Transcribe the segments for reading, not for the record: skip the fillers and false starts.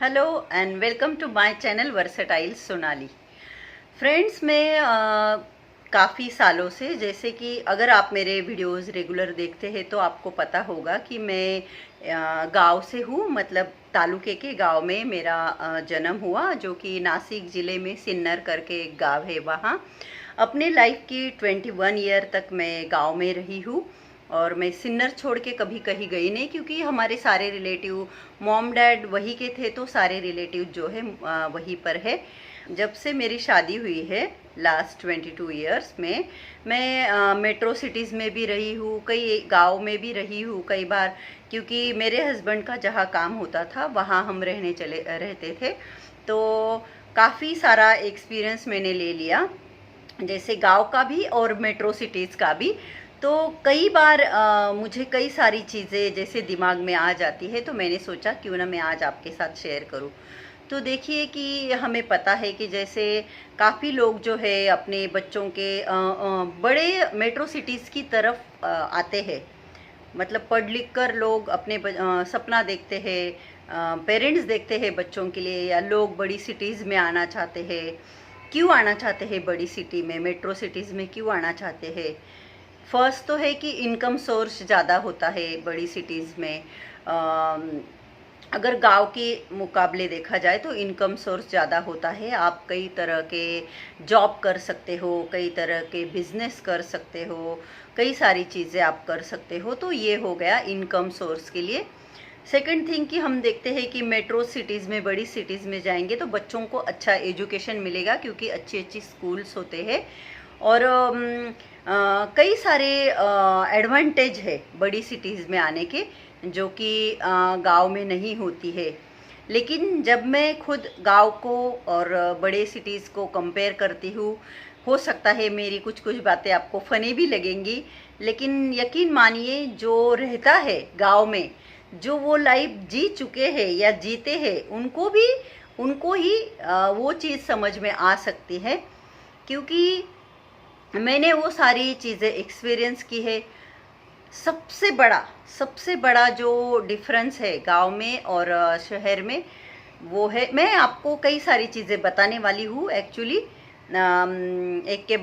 Hello and welcome to my channel versatile Sonali. Friends, मैं काफ़ी सालों से, जैसे कि अगर आप मेरे वीडियोस रेगुलर देखते हैं तो आपको पता होगा कि मैं गांव से हूँ। मतलब तालुके के गांव में मेरा जन्म हुआ, जो कि नासिक ज़िले में सिन्नर करके एक गांव है। वहाँ अपने लाइफ की 21 ईयर तक मैं गांव में रही हूँ और मैं सिन्नर छोड़ के कभी कहीं गई नहीं, क्योंकि हमारे सारे रिलेटिव, मॉम डैड वहीं के थे, तो सारे रिलेटिव जो है वहीं पर है। जब से मेरी शादी हुई है लास्ट 22 ईयर्स में, मैं मेट्रो सिटीज़ में भी रही हूँ, कई गांव में भी रही हूँ कई बार, क्योंकि मेरे हस्बैंड का जहाँ काम होता था वहाँ हम रहते थे। तो काफ़ी सारा एक्सपीरियंस मैंने ले लिया, जैसे गांव का भी और मेट्रो सिटीज़ का भी। तो कई बार मुझे कई सारी चीज़ें जैसे दिमाग में आ जाती है, तो मैंने सोचा क्यों ना मैं आज आपके साथ शेयर करूं। तो देखिए कि हमें पता है कि जैसे काफ़ी लोग जो है अपने बच्चों के बड़े मेट्रो सिटीज़ की तरफ आते हैं। मतलब पढ़ लिख कर लोग अपने सपना देखते हैं, पेरेंट्स देखते हैं बच्चों के लिए, या लोग बड़ी सिटीज़ में आना चाहते हैं। क्यों आना चाहते हैं बड़ी सिटी में, मेट्रो सिटीज़ में क्यों आना चाहते हैं? फर्स्ट तो है कि इनकम सोर्स ज़्यादा होता है बड़ी सिटीज़ में। अगर गांव के मुकाबले देखा जाए तो इनकम सोर्स ज़्यादा होता है। आप कई तरह के जॉब कर सकते हो, कई तरह के बिजनेस कर सकते हो, कई सारी चीज़ें आप कर सकते हो। तो ये हो गया इनकम सोर्स के लिए। सेकंड थिंग कि हम देखते हैं कि मेट्रो सिटीज़ में, बड़ी सिटीज़ में जाएंगे तो बच्चों को अच्छा एजुकेशन मिलेगा, क्योंकि अच्छी अच्छी स्कूल्स होते हैं और कई सारे एडवांटेज है बड़ी सिटीज़ में आने के, जो कि गांव में नहीं होती है। लेकिन जब मैं खुद गांव को और बड़े सिटीज़ को कंपेयर करती हूँ, हो सकता है मेरी कुछ कुछ बातें आपको फ़नी भी लगेंगी, लेकिन यकीन मानिए जो रहता है गांव में, जो वो लाइफ जी चुके हैं या जीते हैं, उनको ही वो चीज़ समझ में आ सकती है, क्योंकि मैंने वो सारी चीज़ें एक्सपीरियंस की है। सबसे बड़ा जो डिफरेंस है गांव में और शहर में, वो है, मैं आपको कई सारी चीज़ें बताने वाली हूँ एक्चुअली, एक के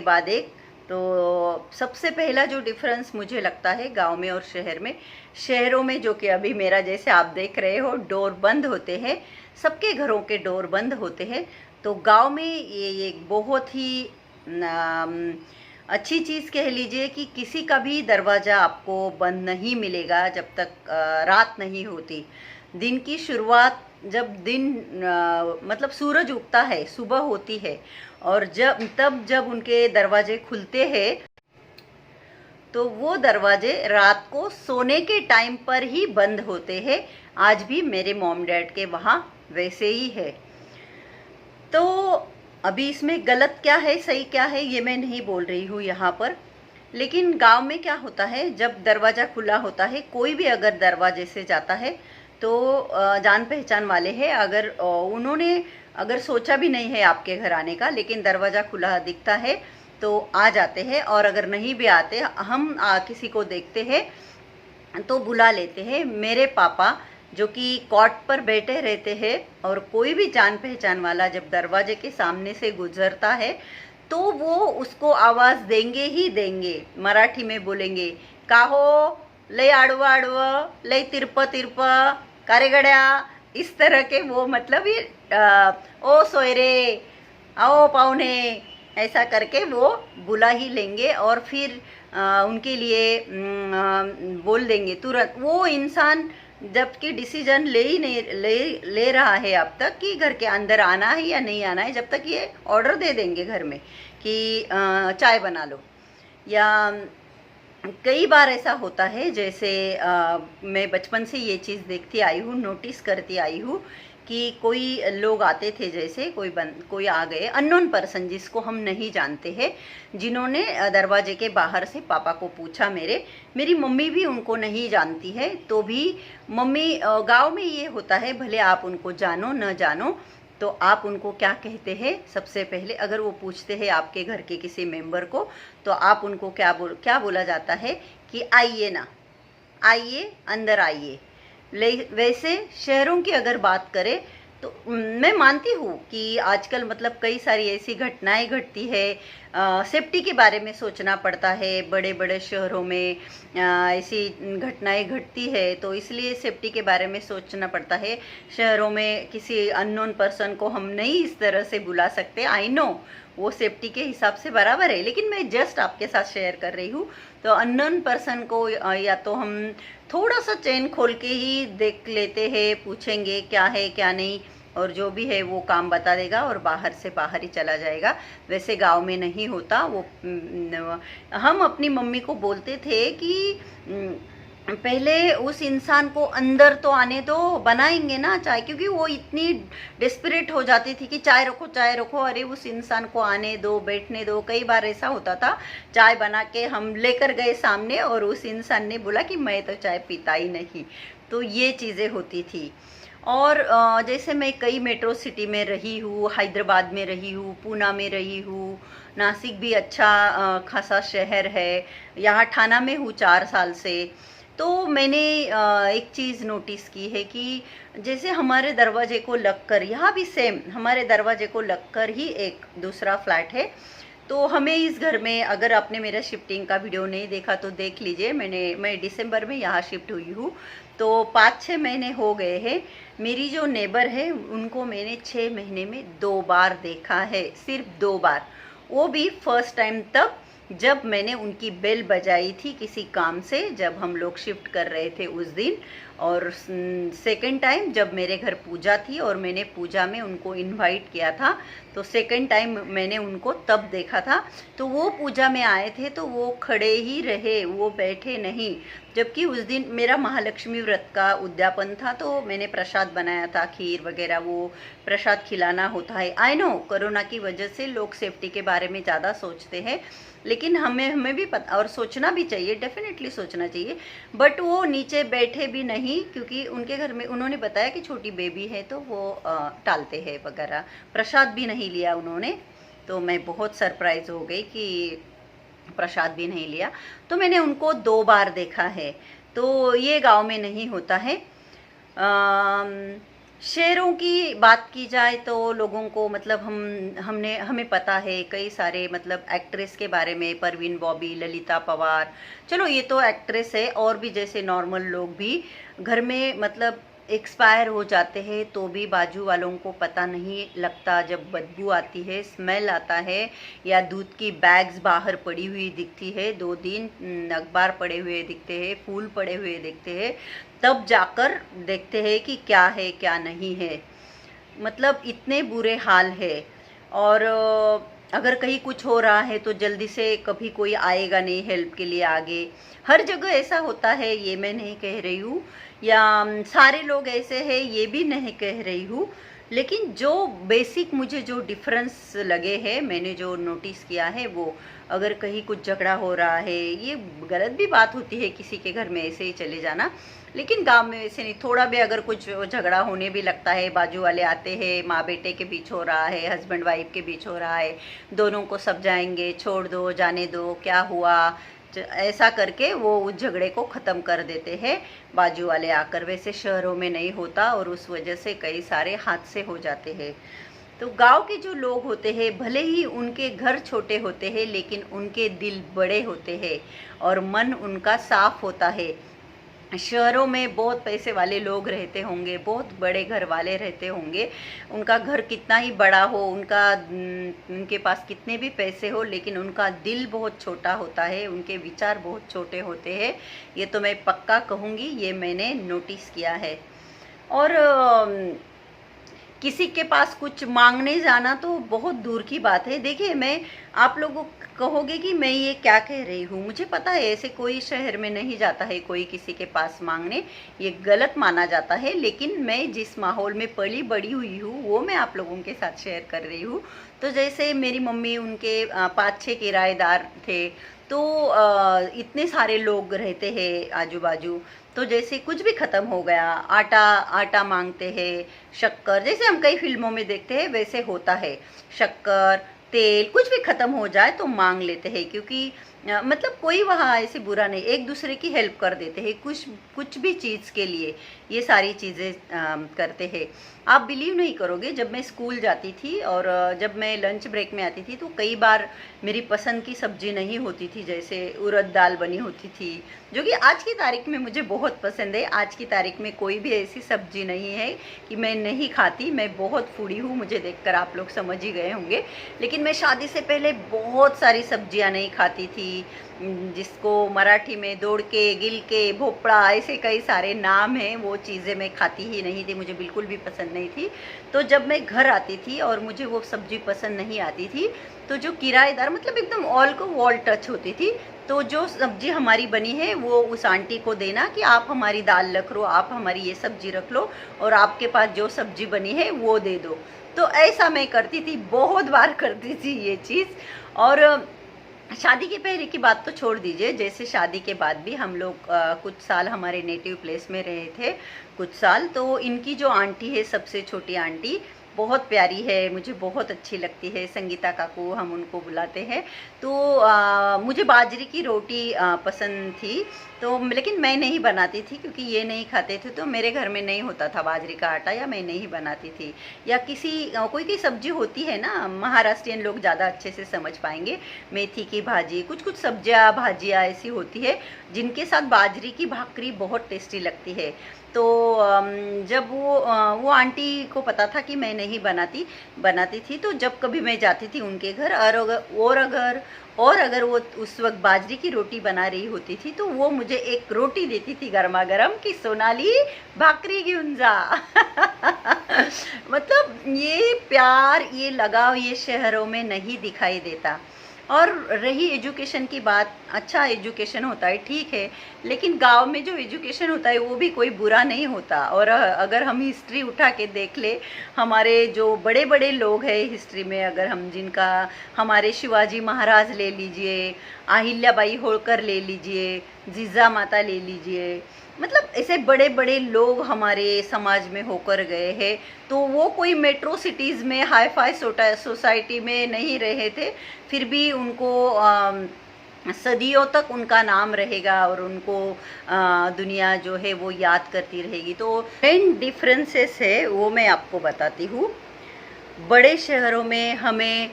बाद एक। तो सबसे पहला जो डिफरेंस मुझे लगता है गांव में और शहर में, शहरों में जो कि अभी मेरा जैसे आप देख रहे हो डोर बंद होते हैं, सबके घरों के डोर बंद होते हैं। तो गांव में ये एक बहुत ही अच्छी चीज़ कह लीजिए कि किसी का भी दरवाज़ा आपको बंद नहीं मिलेगा जब तक रात नहीं होती। दिन की शुरुआत, जब दिन मतलब सूरज उगता है, सुबह होती है, और जब उनके दरवाजे खुलते हैं, तो वो दरवाजे रात को सोने के टाइम पर ही बंद होते हैं। आज भी मेरे मॉम डैड के वहाँ वैसे ही है। तो अभी इसमें गलत क्या है, सही क्या है, ये मैं नहीं बोल रही हूँ यहाँ पर। लेकिन गांव में क्या होता है, जब दरवाज़ा खुला होता है, कोई भी अगर दरवाजे से जाता है तो जान पहचान वाले हैं, अगर उन्होंने अगर सोचा भी नहीं है आपके घर आने का, लेकिन दरवाज़ा खुला दिखता है तो आ जाते हैं। और अगर नहीं भी आते, हम किसी को देखते हैं तो बुला लेते हैं। मेरे पापा जो कि कॉट पर बैठे रहते हैं, और कोई भी जान पहचान वाला जब दरवाजे के सामने से गुजरता है तो वो उसको आवाज़ देंगे ही देंगे। मराठी में बोलेंगे, काहो लय आडवं आडवं, लय तिरप तिरप, कारे गड्या, इस तरह के वो, मतलब ये ओ सोयरे, आओ पाहुणे, ऐसा करके वो बुला ही लेंगे। और फिर उनके लिए बोल देंगे तुरंत। वो इंसान जबकि डिसीजन ले रहा है अब तक कि घर के अंदर आना है या नहीं आना है, जब तक ये ऑर्डर दे देंगे घर में कि चाय बना लो। या कई बार ऐसा होता है, जैसे मैं बचपन से ये चीज़ देखती आई हूँ, नोटिस करती आई हूँ कि कोई लोग आते थे, जैसे कोई आ गए अननोन पर्सन, जिसको हम नहीं जानते हैं, जिन्होंने दरवाजे के बाहर से पापा को पूछा। मेरी मम्मी भी उनको नहीं जानती है, तो भी मम्मी, गांव में ये होता है, भले आप उनको जानो न जानो, तो आप उनको क्या कहते हैं, सबसे पहले अगर वो पूछते हैं आपके घर के किसी मेंबर को, तो आप उनको क्या बोला जाता है कि आइए ना, आइए, अंदर आइए। वैसे शहरों की अगर बात करें तो मैं मानती हूँ कि आजकल मतलब कई सारी ऐसी घटनाएं घटती है, सेफ्टी के बारे में सोचना पड़ता है, बड़े बड़े शहरों में ऐसी घटनाएं घटती है तो इसलिए सेफ्टी के बारे में सोचना पड़ता है। शहरों में किसी अननोन पर्सन को हम नहीं इस तरह से बुला सकते, आई नो वो सेफ्टी के हिसाब से बराबर है, लेकिन मैं जस्ट आपके साथ शेयर कर रही हूँ। तो अननोन पर्सन को या तो हम थोड़ा सा चेन खोल के ही देख लेते हैं, पूछेंगे क्या है क्या नहीं, और जो भी है वो काम बता देगा और बाहर से बाहर ही चला जाएगा। वैसे गांव में नहीं होता वो। हम अपनी मम्मी को बोलते थे कि पहले उस इंसान को अंदर तो आने दो, बनाएंगे ना चाय, क्योंकि वो इतनी डिस्परेट हो जाती थी कि चाय रखो चाय रखो, अरे उस इंसान को आने दो, बैठने दो। कई बार ऐसा होता था, चाय बना के हम लेकर गए सामने और उस इंसान ने बोला कि मैं तो चाय पीता ही नहीं। तो ये चीज़ें होती थी। और जैसे मैं कई मेट्रो सिटी में रही हूँ, हैदराबाद में रही हूँ, पूना में रही हूँ, नासिक भी अच्छा खासा शहर है, यहाँ ठाणा में हूँ 4 साल से। तो मैंने एक चीज़ नोटिस की है कि जैसे हमारे दरवाजे को लगकर, यहाँ भी सेम हमारे दरवाजे को लगकर ही एक दूसरा फ्लैट है। तो हमें इस घर में, अगर आपने मेरा शिफ्टिंग का वीडियो नहीं देखा तो देख लीजिए, मैं दिसंबर में यहाँ शिफ्ट हुई हूँ, तो 5-6 महीने हो गए हैं। मेरी जो नेबर है उनको मैंने 6 महीने में 2 बार देखा है, सिर्फ 2 बार। वो भी फर्स्ट टाइम तब जब मैंने उनकी बेल बजाई थी किसी काम से, जब हम लोग शिफ्ट कर रहे थे उस दिन, और सेकंड टाइम जब मेरे घर पूजा थी और मैंने पूजा में उनको इनवाइट किया था, तो सेकंड टाइम मैंने उनको तब देखा था। तो वो पूजा में आए थे तो वो खड़े ही रहे, वो बैठे नहीं। जबकि उस दिन मेरा महालक्ष्मी व्रत का उद्यापन था, तो मैंने प्रसाद बनाया था, खीर वगैरह, वो प्रसाद खिलाना होता है। आई नो कोरोना की वजह से लोग सेफ्टी के बारे में ज़्यादा सोचते हैं, लेकिन हमें भी पता और सोचना भी चाहिए, डेफिनेटली सोचना चाहिए। बट वो नीचे बैठे भी नहीं, क्योंकि उनके घर में उन्होंने बताया कि छोटी बेबी है तो वो टालते हैं वगैरह। प्रसाद भी नहीं लिया उन्होंने, तो मैं बहुत सरप्राइज हो गई कि प्रसाद भी नहीं लिया। तो मैंने उनको 2 बार देखा है, तो ये गांव में नहीं होता है। शेरों की बात की जाए तो लोगों को मतलब हमें पता है कई सारे मतलब एक्ट्रेस के बारे में, परवीन बॉबी, ललिता पवार, चलो ये तो एक्ट्रेस है, और भी जैसे नॉर्मल लोग भी घर में मतलब एक्सपायर हो जाते हैं तो भी बाजू वालों को पता नहीं लगता। जब बदबू आती है, स्मेल आता है, या दूध की बैग्स बाहर पड़ी हुई दिखती है, 2 दिन अखबार पड़े हुए दिखते हैं, फूल पड़े हुए दिखते हैं, तब जाकर देखते हैं कि क्या है क्या नहीं है। मतलब इतने बुरे हाल है। और अगर कहीं कुछ हो रहा है तो जल्दी से कभी कोई आएगा नहीं हेल्प के लिए आगे। हर जगह ऐसा होता है, ये मैं नहीं कह रही हूँ, या सारे लोग ऐसे हैं ये भी नहीं कह रही हूँ, लेकिन जो बेसिक मुझे जो डिफरेंस लगे हैं, मैंने जो नोटिस किया है वो, अगर कहीं कुछ झगड़ा हो रहा है, ये गलत भी बात होती है किसी के घर में ऐसे ही चले जाना, लेकिन गांव में वैसे नहीं। थोड़ा भी अगर कुछ झगड़ा होने भी लगता है, बाजू वाले आते हैं, माँ बेटे के बीच हो रहा है, हस्बैंड वाइफ के बीच हो रहा है, दोनों को सब जाएंगे, छोड़ दो, जाने दो, क्या हुआ, ऐसा करके वो उस झगड़े को ख़त्म कर देते हैं बाजू वाले आकर। वैसे शहरों में नहीं होता और उस वजह से कई सारे हादसे हो जाते हैं। तो गांव के जो लोग होते हैं, भले ही उनके घर छोटे होते हैं लेकिन उनके दिल बड़े होते हैं और मन उनका साफ होता है। शहरों में बहुत पैसे वाले लोग रहते होंगे, बहुत बड़े घर वाले रहते होंगे, उनका घर कितना ही बड़ा हो, उनके पास कितने भी पैसे हो, लेकिन उनका दिल बहुत छोटा होता है, उनके विचार बहुत छोटे होते हैं। ये तो मैं पक्का कहूँगी, ये मैंने नोटिस किया है। और किसी के पास कुछ मांगने जाना तो बहुत दूर की बात है। देखिए, मैं आप लोगों कहोगे कि मैं ये क्या कह रही हूँ, मुझे पता है ऐसे कोई शहर में नहीं जाता है कोई किसी के पास मांगने, ये गलत माना जाता है। लेकिन मैं जिस माहौल में पली बड़ी हुई हूँ वो मैं आप लोगों के साथ शेयर कर रही हूँ। तो जैसे मेरी मम्मी, उनके 5-6 किराएदार थे, तो इतने सारे लोग रहते हैं आजू बाजू। तो जैसे कुछ भी ख़त्म हो गया, आटा मांगते हैं, शक्कर, जैसे हम कई फिल्मों में देखते हैं वैसे होता है। शक्कर, तेल कुछ भी ख़त्म हो जाए तो मांग लेते हैं, क्योंकि मतलब कोई वहाँ ऐसे बुरा नहीं, एक दूसरे की हेल्प कर देते हैं कुछ कुछ भी चीज़ के लिए, ये सारी चीज़ें करते हैं। आप बिलीव नहीं करोगे, जब मैं स्कूल जाती थी और जब मैं लंच ब्रेक में आती थी तो कई बार मेरी पसंद की सब्ज़ी नहीं होती थी, जैसे उड़द दाल बनी होती थी, जो कि आज की तारीख में मुझे बहुत पसंद है। आज की तारीख में कोई भी ऐसी सब्ज़ी नहीं है कि मैं नहीं खाती। मैं बहुत फूडी हूँ, मुझे देखकर आप लोग समझ ही गए होंगे। लेकिन मैं शादी से पहले बहुत सारी सब्जियाँ नहीं खाती थी, जिसको मराठी में दौड़ के, गिल के, भोपड़ा, ऐसे कई सारे नाम हैं। वो चीज़ें मैं खाती ही नहीं थी, मुझे बिल्कुल भी पसंद नहीं थी। तो जब मैं घर आती थी और मुझे वो सब्ज़ी पसंद नहीं आती थी, तो जो किराएदार, मतलब एकदम ऑल को वॉल टच होती थी, तो जो सब्ज़ी हमारी बनी है वो उस आंटी को देना कि आप हमारी दाल रख लो, आप हमारी ये सब्ज़ी रख लो, और आपके पास जो सब्ज़ी बनी है वो दे दो। तो ऐसा मैं करती थी, बहुत बार करती थी ये चीज़। और शादी के पहले की बात तो छोड़ दीजिए, जैसे शादी के बाद भी हम लोग कुछ साल हमारे नेटिव प्लेस में रहे थे, कुछ साल। तो इनकी जो आंटी है, सबसे छोटी आंटी, बहुत प्यारी है, मुझे बहुत अच्छी लगती है, संगीता काकू हम उनको बुलाते हैं। तो मुझे बाजरे की रोटी पसंद थी, तो लेकिन मैं नहीं बनाती थी क्योंकि ये नहीं खाते थे, तो मेरे घर में नहीं होता था बाजरे का आटा, या मैं नहीं बनाती थी। या किसी कोई कोई सब्जी होती है ना, महाराष्ट्रियन लोग ज़्यादा अच्छे से समझ पाएंगे, मेथी की भाजी, कुछ कुछ सब्जियाँ भाजियाँ ऐसी होती है जिनके साथ बाजरे की भाकरी बहुत टेस्टी लगती है। तो जब वो आंटी को पता था कि मैं नहीं बनाती थी, तो जब कभी मैं जाती थी उनके घर, और अगर वो उस वक्त बाजरे की रोटी बना रही होती थी, तो वो मुझे एक रोटी देती थी गर्मा गर्म कि सोनाली भाकरी घेऊन जा। मतलब ये प्यार, ये लगाव, ये शहरों में नहीं दिखाई देता। और रही एजुकेशन की बात, अच्छा एजुकेशन होता है, ठीक है, लेकिन गांव में जो एजुकेशन होता है वो भी कोई बुरा नहीं होता। और अगर हम हिस्ट्री उठा के देख ले, हमारे जो बड़े बड़े लोग हैं हिस्ट्री में, अगर हम जिनका, हमारे शिवाजी महाराज ले लीजिए, अहिल्याबाई होळकर ले लीजिए, जीजा माता ले लीजिए, मतलब ऐसे बड़े बड़े लोग हमारे समाज में होकर गए हैं। तो वो कोई मेट्रो सिटीज़ में हाई फाई सोसाइटी में नहीं रहे थे, फिर भी उनको सदियों तक उनका नाम रहेगा और उनको दुनिया जो है वो याद करती रहेगी। तो मेन डिफरेंसेस है वो मैं आपको बताती हूँ। बड़े शहरों में हमें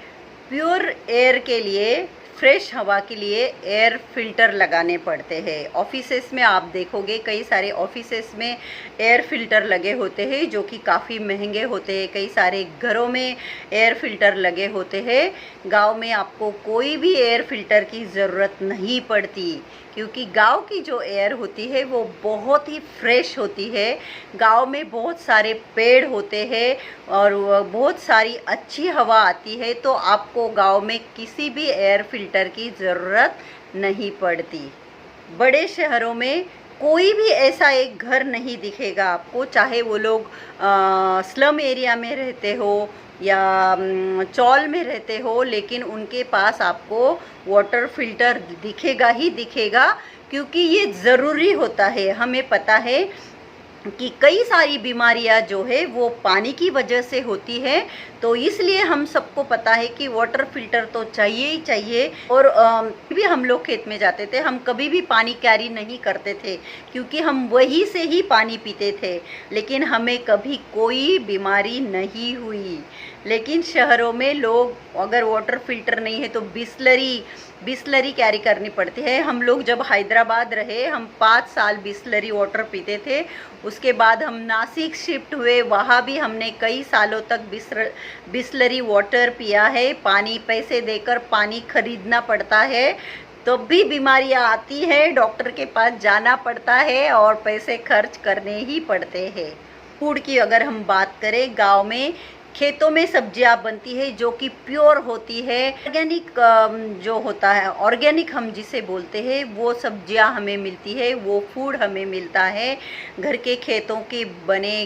प्योर एयर के लिए, फ्रेश हवा के लिए एयर फिल्टर लगाने पड़ते हैं। ऑफिसेस में आप देखोगे, कई सारे ऑफिसेस में एयर फिल्टर लगे होते हैं जो कि काफ़ी महंगे होते हैं। कई सारे घरों में एयर फिल्टर लगे होते हैं। गांव में आपको कोई भी एयर फिल्टर की ज़रूरत नहीं पड़ती, क्योंकि गांव की जो एयर होती है वो बहुत ही फ्रेश होती है। गांव में बहुत सारे पेड़ होते हैं और बहुत सारी अच्छी हवा आती है, तो आपको गांव में किसी भी एयर फिल्टर की ज़रूरत नहीं पड़ती। बड़े शहरों में कोई भी ऐसा एक घर नहीं दिखेगा आपको, चाहे वो लोग स्लम एरिया में रहते हो या चौल में रहते हो, लेकिन उनके पास आपको वाटर फिल्टर दिखेगा ही दिखेगा, क्योंकि ये ज़रूरी होता है। हमें पता है कि कई सारी बीमारियां जो है वो पानी की वजह से होती है, तो इसलिए हम सबको पता है कि वाटर फिल्टर तो चाहिए ही चाहिए। और भी हम लोग खेत में जाते थे, हम कभी भी पानी कैरी नहीं करते थे, क्योंकि हम वहीं से ही पानी पीते थे, लेकिन हमें कभी कोई बीमारी नहीं हुई। लेकिन शहरों में लोग, अगर वाटर फिल्टर नहीं है तो बिस्लरी कैरी करनी पड़ती है। हम लोग जब हैदराबाद रहे, हम 5 साल बिस्लरी वाटर पीते थे। उसके बाद हम नासिक शिफ्ट हुए, वहाँ भी हमने कई सालों तक बिस्लरी वाटर पिया है। पानी पैसे देकर पानी खरीदना पड़ता है, तो भी बीमारियाँ आती हैं, डॉक्टर के पास जाना पड़ता है और पैसे खर्च करने ही पड़ते हैं। फूड की अगर हम बात करें, गांव में खेतों में सब्जियां बनती है जो कि प्योर होती है। ऑर्गेनिक जो होता है, ऑर्गेनिक हम जिसे बोलते हैं, वो सब्जियां हमें मिलती है, वो फूड हमें मिलता है। घर के खेतों के बने,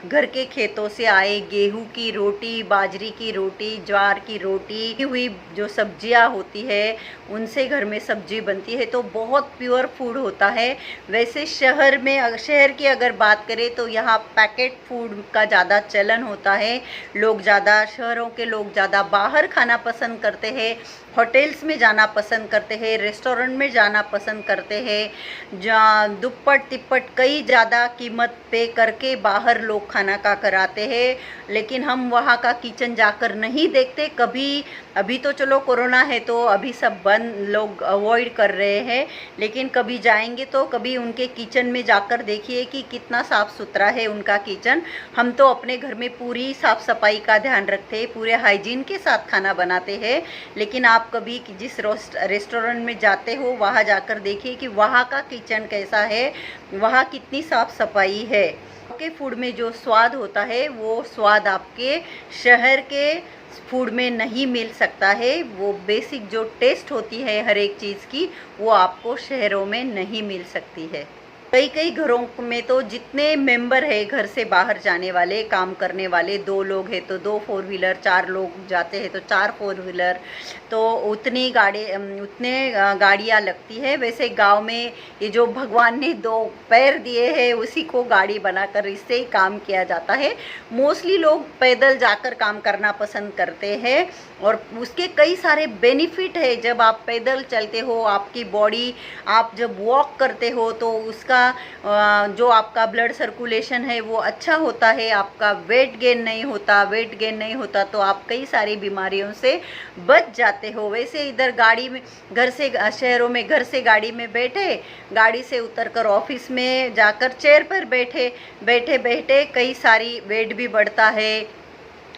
घर के खेतों से आए गेहूं की रोटी, बाजरी की रोटी, ज्वार की रोटी हुई जो सब्जियां होती है, उनसे घर में सब्जी बनती है, तो बहुत प्योर फूड होता है। वैसे शहर की अगर बात करें तो यहाँ पैकेट फूड का ज़्यादा चलन होता है। लोग ज़्यादा, शहरों के लोग ज़्यादा बाहर खाना पसंद करते हैं, होटल्स में जाना पसंद करते हैं, रेस्टोरेंट में जाना पसंद करते हैं, जहाँ दुप्पट तिप्पट कई ज़्यादा कीमत पे करके बाहर लोग खाना खा कर आते हैं। लेकिन हम वहाँ का किचन जाकर नहीं देखते कभी। अभी तो चलो कोरोना है तो अभी सब बंद, लोग अवॉइड कर रहे हैं, लेकिन कभी जाएंगे तो कभी उनके किचन में जाकर देखिए कि कितना साफ़ सुथरा है उनका किचन। हम तो अपने घर में पूरी साफ़ सफाई का ध्यान रखते हैं, पूरे हाइजीन के साथ खाना बनाते हैं। लेकिन आप कभी जिस रेस्टोरेंट में जाते हो वहाँ जाकर देखिए कि वहाँ का किचन कैसा है, वहाँ कितनी साफ़ सफाई है। आपके फूड में जो स्वाद होता है वो स्वाद आपके शहर के फूड में नहीं मिल सकता है। वो बेसिक जो टेस्ट होती है हर एक चीज़ की, वो आपको शहरों में नहीं मिल सकती है। कई कई घरों में तो जितने मेंबर है घर से बाहर जाने वाले, काम करने वाले, 2 लोग हैं तो 2 4 व्हीलर, 4 लोग जाते हैं तो 4 4 व्हीलर, तो उतनी गाड़ियाँ लगती है। वैसे गांव में ये जो भगवान ने 2 पैर दिए हैं उसी को गाड़ी बनाकर इससे ही काम किया जाता है। मोस्टली लोग पैदल जाकर काम करना पसंद करते हैं और उसके कई सारे बेनिफिट है। जब आप पैदल चलते हो, आपकी बॉडी, आप जब वॉक करते हो तो उसका जो आपका ब्लड सर्कुलेशन है वो अच्छा होता है, आपका वेट गेन नहीं होता तो आप कई सारी बीमारियों से बच जाते हो। वैसे इधर गाड़ी में, घर से शहरों में घर से गाड़ी में बैठे, गाड़ी से उतरकर ऑफिस में जाकर चेयर पर बैठे कई सारी वेट भी बढ़ता है,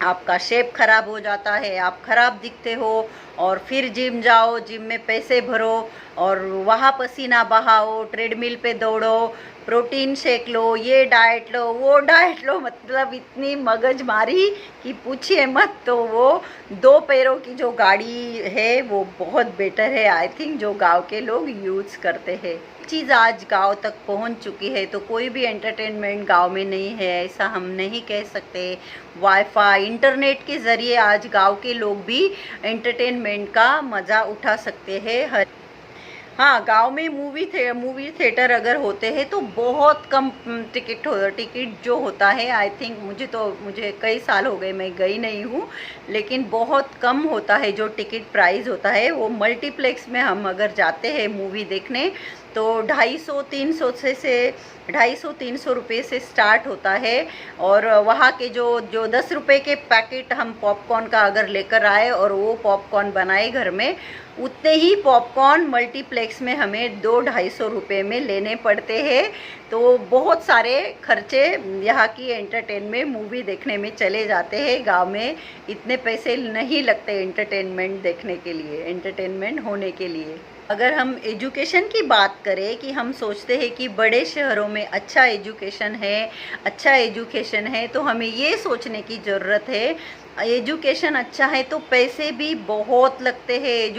आपका शेप खराब हो जाता है, आप खराब दिखते हो। और फिर जिम जाओ, जिम में पैसे भरो और वहाँ पसीना बहाओ, ट्रेडमिल पे दौड़ो, प्रोटीन शेक लो, ये डाइट लो, वो डाइट लो, मतलब इतनी मगजमारी कि पूछिए मत। तो वो 2 पैरों की जो गाड़ी है वो बहुत बेटर है, आई थिंक, जो गांव के लोग यूज़ करते हैं। चीज़ आज गांव तक पहुंच चुकी है तो कोई भी एंटरटेनमेंट गांव में नहीं है ऐसा हम नहीं कह सकते। वाईफाई, इंटरनेट के ज़रिए आज गांव के लोग भी एंटरटेनमेंट का मज़ा उठा सकते हैं। हाँ, गांव में मूवी थिएटर अगर होते हैं तो बहुत कम टिकट जो होता है, आई थिंक, मुझे कई साल हो गए, मैं गई नहीं हूँ, लेकिन बहुत कम होता है जो टिकट प्राइस होता है। वो मल्टीप्लेक्स में हम अगर जाते हैं मूवी देखने तो 250-300 रुपये से स्टार्ट होता है। और वहाँ के जो 10 रुपये के पैकेट हम पॉपकॉर्न का अगर लेकर आए और वो पॉपकॉर्न बनाए घर में, उतने ही पॉपकॉर्न मल्टीप्लेक्स में हमें 200-250 रुपये में लेने पड़ते हैं। तो बहुत सारे खर्चे यहाँ की एंटरटेनमेंट मूवी देखने में चले जाते हैं। गांव में इतने पैसे नहीं लगते एंटरटेनमेंट देखने के लिए, एंटरटेनमेंट होने के लिए। अगर हम एजुकेशन की बात करें कि हम सोचते हैं कि बड़े शहरों में अच्छा एजुकेशन है तो हमें ये सोचने की ज़रूरत है, एजुकेशन अच्छा है तो पैसे भी बहुत लगते हैं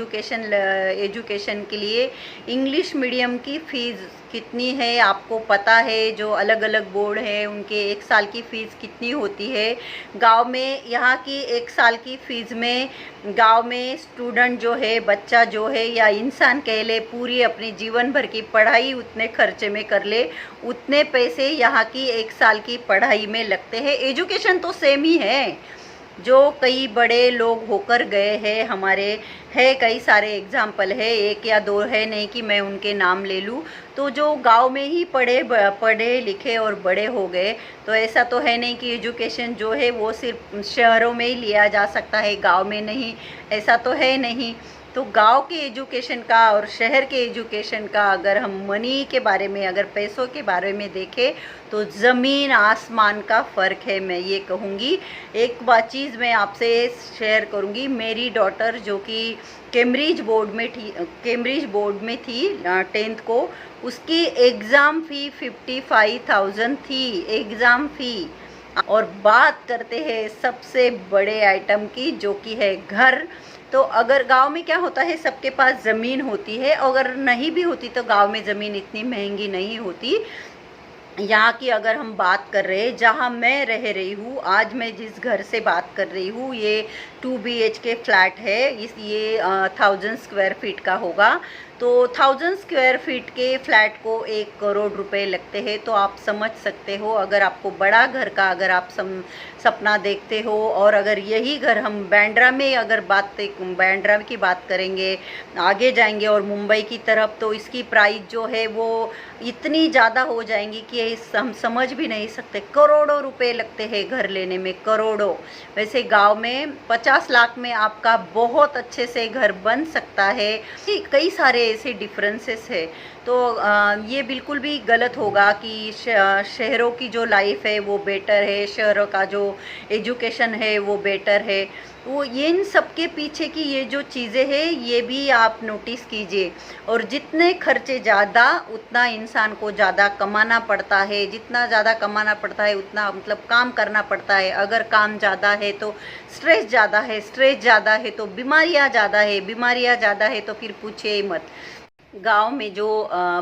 एजुकेशन के लिए। इंग्लिश मीडियम की फ़ीस कितनी है आपको पता है, जो अलग अलग बोर्ड है उनके 1 साल की फ़ीस कितनी होती है। गांव में यहाँ की 1 साल की फ़ीस में गांव में स्टूडेंट जो है, बच्चा जो है या इंसान कह ले, पूरी अपनी जीवन भर की पढ़ाई उतने खर्चे में कर ले, उतने पैसे यहाँ की 1 साल की पढ़ाई में लगते हैं। एजुकेशन तो सेम ही है, जो कई बड़े लोग होकर गए हैं, हमारे है कई सारे एग्जाम्पल है, 1 या 2 है नहीं कि मैं उनके नाम ले लूँ, तो जो गांव में ही पढ़े लिखे और बड़े हो गए। तो ऐसा तो है नहीं कि एजुकेशन जो है वो सिर्फ शहरों में ही लिया जा सकता है, गांव में नहीं, ऐसा तो है नहीं। तो गांव के एजुकेशन का और शहर के एजुकेशन का अगर हम मनी के बारे में, अगर पैसों के बारे में देखें तो ज़मीन आसमान का फ़र्क है, मैं ये कहूँगी। एक बात चीज़ मैं आपसे शेयर करूँगी, मेरी डॉटर जो कि कैम्ब्रिज बोर्ड में थी 10th को, उसकी एग्ज़ाम फ़ी 55,000 थी, एग्ज़ाम फ़ी। और बात करते हैं सबसे बड़े आइटम की जो कि है घर। तो अगर गांव में क्या होता है, सबके पास ज़मीन होती है, अगर नहीं भी होती तो गांव में ज़मीन इतनी महंगी नहीं होती। यहाँ की अगर हम बात कर रहे हैं, जहाँ मैं रह रही हूँ, आज मैं जिस घर से बात कर रही हूँ, ये 2 BHK फ्लैट है, ये 1000 स्क्वायर फीट का होगा। तो 1000 स्क्वायर फीट के फ्लैट को 1 करोड़ रुपए लगते हैं। तो आप समझ सकते हो, अगर आपको बड़ा घर का अगर आप सपना देखते हो, और अगर यही घर हम बांद्रा में अगर बांद्रा की बात करेंगे, आगे जाएंगे और मुंबई की तरफ, तो इसकी प्राइस जो है वो इतनी ज़्यादा हो जाएंगी कि हम समझ भी नहीं सकते। करोड़ों रुपए लगते हैं घर लेने में, करोड़ों। वैसे गांव में 50 लाख में आपका बहुत अच्छे से घर बन सकता है। कई सारे ऐसे डिफरेंसेस है। तो ये बिल्कुल भी गलत होगा कि शहरों की जो लाइफ है वो बेटर है, शहरों का जो एजुकेशन है वो बेटर है। वो ये इन सब के पीछे की ये जो चीज़ें हैं ये भी आप नोटिस कीजिए। और जितने खर्चे ज़्यादा उतना इंसान को ज़्यादा कमाना पड़ता है, जितना ज़्यादा कमाना पड़ता है उतना मतलब काम करना पड़ता है। अगर काम ज़्यादा है तो स्ट्रेस ज़्यादा है, स्ट्रेस ज़्यादा है तो बीमारियाँ ज़्यादा है, बीमारियाँ ज़्यादा है तो फिर पूछिए ही मत। गांव में जो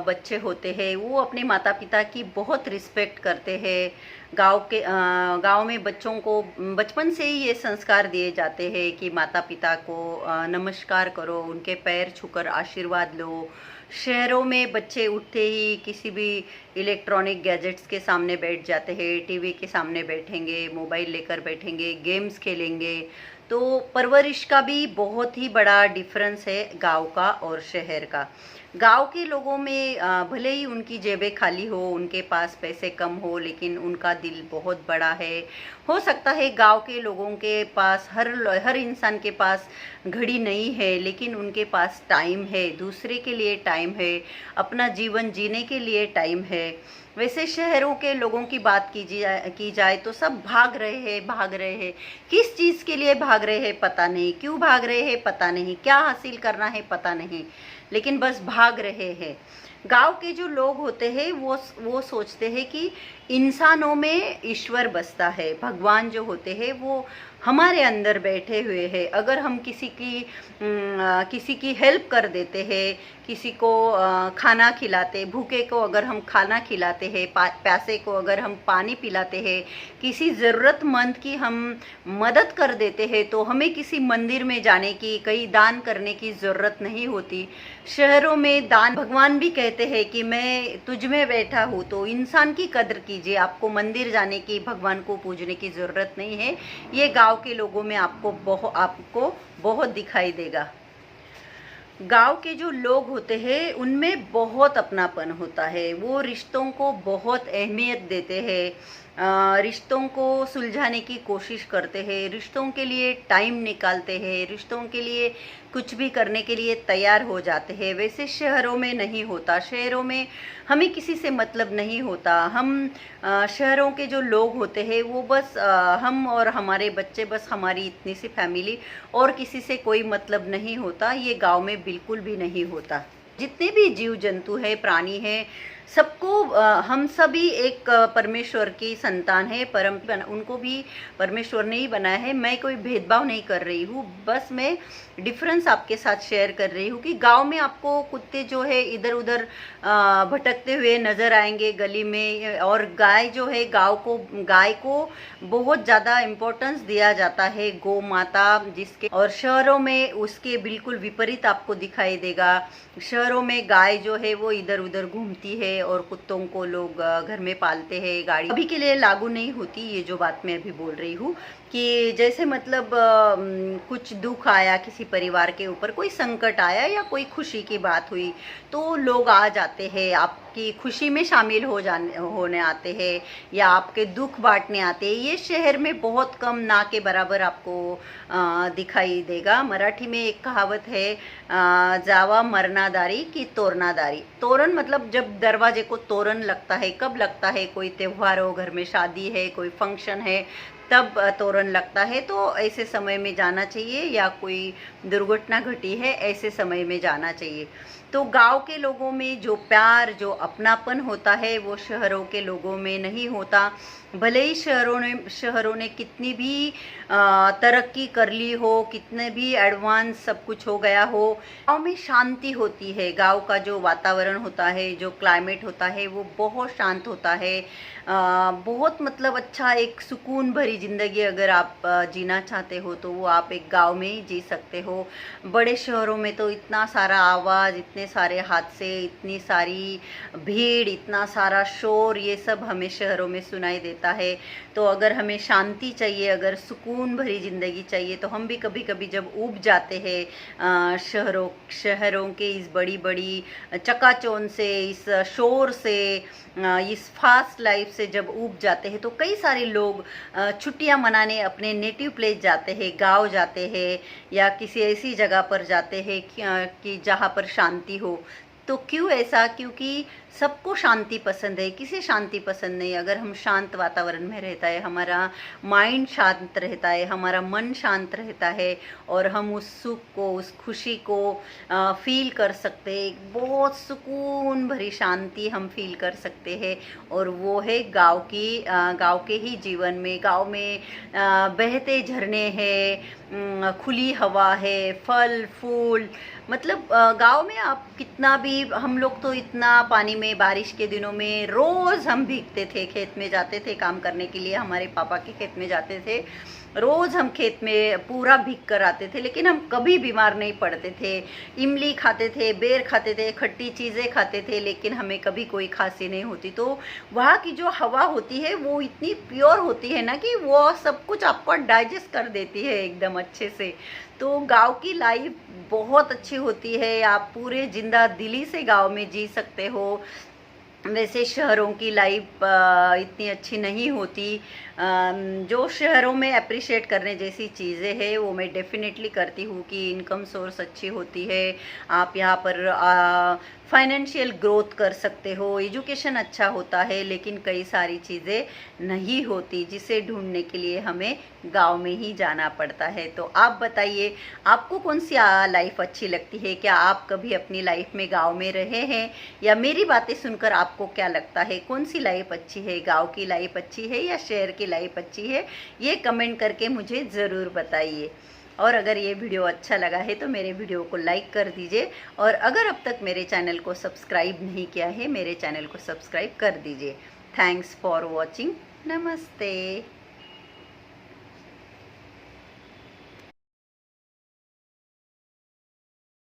बच्चे होते हैं वो अपने माता पिता की बहुत रिस्पेक्ट करते हैं। गांव में बच्चों को बचपन से ही ये संस्कार दिए जाते हैं कि माता पिता को नमस्कार करो, उनके पैर छूकर आशीर्वाद लो। शहरों में बच्चे उठते ही किसी भी इलेक्ट्रॉनिक गैजेट्स के सामने बैठ जाते हैं, टीवी के सामने बैठेंगे, मोबाइल लेकर बैठेंगे, गेम्स खेलेंगे। तो परवरिश का भी बहुत ही बड़ा डिफरेंस है गांव का और शहर का। गांव के लोगों में भले ही उनकी जेबें खाली हो, उनके पास पैसे कम हो, लेकिन उनका दिल बहुत बड़ा है। हो सकता है गांव के लोगों के पास हर इंसान के पास घड़ी नहीं है, लेकिन उनके पास टाइम है, दूसरे के लिए टाइम है, अपना जीवन जीने के लिए टाइम है। वैसे शहरों के लोगों की बात की जाए तो सब भाग रहे हैं। किस चीज़ के लिए भाग रहे हैं पता नहीं, क्यों भाग रहे हैं पता नहीं, क्या हासिल करना है पता नहीं, लेकिन बस भाग रहे हैं। गांव के जो लोग होते हैं वो सोचते हैं कि इंसानों में ईश्वर बसता है, भगवान जो होते हैं वो हमारे अंदर बैठे हुए हैं। अगर हम किसी की हेल्प कर देते हैं, किसी को खाना खिलाते, भूखे को अगर हम खाना खिलाते हैं, प्यासे को अगर हम पानी पिलाते हैं, किसी ज़रूरतमंद की हम मदद कर देते हैं, तो हमें किसी मंदिर में जाने की, कहीं दान करने की ज़रूरत नहीं होती। शहरों में दान, भगवान भी कहते हैं कि मैं तुझ में बैठा हूँ, तो इंसान की कदर कीजिए। आपको मंदिर जाने की, भगवान को पूजने की ज़रूरत नहीं है। ये गांव के लोगों में आपको बहुत दिखाई देगा। गांव के जो लोग होते हैं उनमें बहुत अपनापन होता है, वो रिश्तों को बहुत अहमियत देते हैं, रिश्तों को सुलझाने की कोशिश करते हैं, रिश्तों के लिए टाइम निकालते हैं, रिश्तों के लिए कुछ भी करने के लिए तैयार हो जाते हैं। वैसे शहरों में नहीं होता। शहरों में हमें किसी से मतलब नहीं होता। शहरों के जो लोग होते हैं वो बस हम और हमारे बच्चे, बस हमारी इतनी सी फैमिली, और किसी से कोई मतलब नहीं होता। ये गांव में बिल्कुल भी नहीं होता। जितने भी जीव जंतु है, प्राणी है, सबको हम सभी एक परमेश्वर की संतान है। उनको भी परमेश्वर ने ही बनाया है। मैं कोई भेदभाव नहीं कर रही हूँ, बस मैं डिफरेंस आपके साथ शेयर कर रही हूँ कि गांव में आपको कुत्ते जो है इधर उधर भटकते हुए नज़र आएंगे गली में, और गाय जो है गाय को बहुत ज़्यादा इम्पोर्टेंस दिया जाता है, गौ माता जिसके। और शहरों में उसके बिल्कुल विपरीत आपको दिखाई देगा। शहरों में गाय जो है वो इधर उधर घूमती है और कुत्तों को लोग घर में पालते हैं। गाड़ी अभी के लिए लागू नहीं होती ये जो बात मैं अभी बोल रही हूँ, कि जैसे मतलब कुछ दुख आया किसी परिवार के ऊपर, कोई संकट आया या कोई खुशी की बात हुई, तो लोग आ जाते हैं, आपकी खुशी में शामिल होने आते हैं या आपके दुख बांटने आते हैं। ये शहर में बहुत कम, ना के बराबर आपको दिखाई देगा। मराठी में एक कहावत है, जावा मरनादारी की तोरनादारी। तोरण मतलब जब दरवाजे को तोरण लगता है, कब लगता है? कोई त्यौहार हो, घर में शादी है, कोई फंक्शन है, तब तोरण लगता है। तो ऐसे समय में जाना चाहिए, या कोई दुर्घटना घटी है ऐसे समय में जाना चाहिए। तो गांव के लोगों में जो प्यार, जो अपनापन होता है वो शहरों के लोगों में नहीं होता। भले ही शहरों ने कितनी भी तरक्की कर ली हो, कितने भी एडवांस सब कुछ हो गया हो, गांव में शांति होती है। गांव का जो वातावरण होता है, जो क्लाइमेट होता है, वो बहुत शांत होता है। बहुत मतलब अच्छा एक सुकून भरी ज़िंदगी अगर आप जीना चाहते हो तो वो आप एक गांव में ही जी सकते हो। बड़े शहरों में तो इतना सारा आवाज़, इतने सारे हादसे, इतनी सारी भीड़, इतना सारा शोर, ये सब हमें शहरों में सुनाई देता है। तो अगर हमें शांति चाहिए, अगर सुकून भरी ज़िंदगी चाहिए, तो हम भी कभी कभी जब ऊब जाते हैं शहरों के इस बड़ी बड़ी चकाचौंध से, इस शोर से, इस फास्ट लाइफ से जब ऊब जाते हैं, तो कई सारे लोग छुट्टियां मनाने अपने नेटिव प्लेस जाते हैं, गांव जाते हैं, या किसी ऐसी जगह पर जाते हैं कि जहाँ पर शांति हो। तो क्यों ऐसा? क्योंकि सबको शांति पसंद है, किसे शांति पसंद नहीं? अगर हम शांत वातावरण में रहता है, हमारा माइंड शांत रहता है, हमारा मन शांत रहता है, और हम उस सुख को, उस खुशी को फील कर सकते हैं। एक बहुत सुकून भरी शांति हम फील कर सकते हैं, और वो है गांव के ही जीवन में। गांव में बहते झरने हैं, खुली हवा है, फल फूल, मतलब गांव में आप कितना भी, हम लोग तो इतना पानी में, बारिश के दिनों में रोज़ हम भीगते थे, खेत में जाते थे काम करने के लिए, हमारे पापा के खेत में जाते थे, रोज़ हम खेत में पूरा भीग कर आते थे, लेकिन हम कभी बीमार नहीं पड़ते थे। इमली खाते थे, बेर खाते थे, खट्टी चीज़ें खाते थे, लेकिन हमें कभी कोई खांसी नहीं होती। तो वहाँ की जो हवा होती है वो इतनी प्योर होती है ना कि वो सब कुछ आपको डाइजेस्ट कर देती है एकदम अच्छे से। तो गांव की लाइफ बहुत अच्छी होती है, आप पूरे जिंदा दिली से गांव में जी सकते हो। वैसे शहरों की लाइफ इतनी अच्छी नहीं होती। जो शहरों में अप्रिशिएट करने जैसी चीज़ें हैं वो मैं डेफिनेटली करती हूँ कि इनकम सोर्स अच्छी होती है, आप यहाँ पर फाइनेंशियल ग्रोथ कर सकते हो, एजुकेशन अच्छा होता है, लेकिन कई सारी चीज़ें नहीं होती जिसे ढूंढने के लिए हमें गांव में ही जाना पड़ता है। तो आप बताइए, आपको कौन सी लाइफ अच्छी लगती है? क्या आप कभी अपनी लाइफ में गांव में रहे हैं? या मेरी बातें सुनकर आपको क्या लगता है, कौन सी लाइफ अच्छी है? गांव की लाइफ अच्छी है या शहर की लाइफ अच्छी है? ये कमेंट करके मुझे ज़रूर बताइए। और अगर ये वीडियो अच्छा लगा है तो मेरे वीडियो को लाइक कर दीजिए, और अगर अब तक मेरे चैनल को सब्सक्राइब नहीं किया है, मेरे चैनल को सब्सक्राइब कर दीजिए। Thanks for watching. नमस्ते।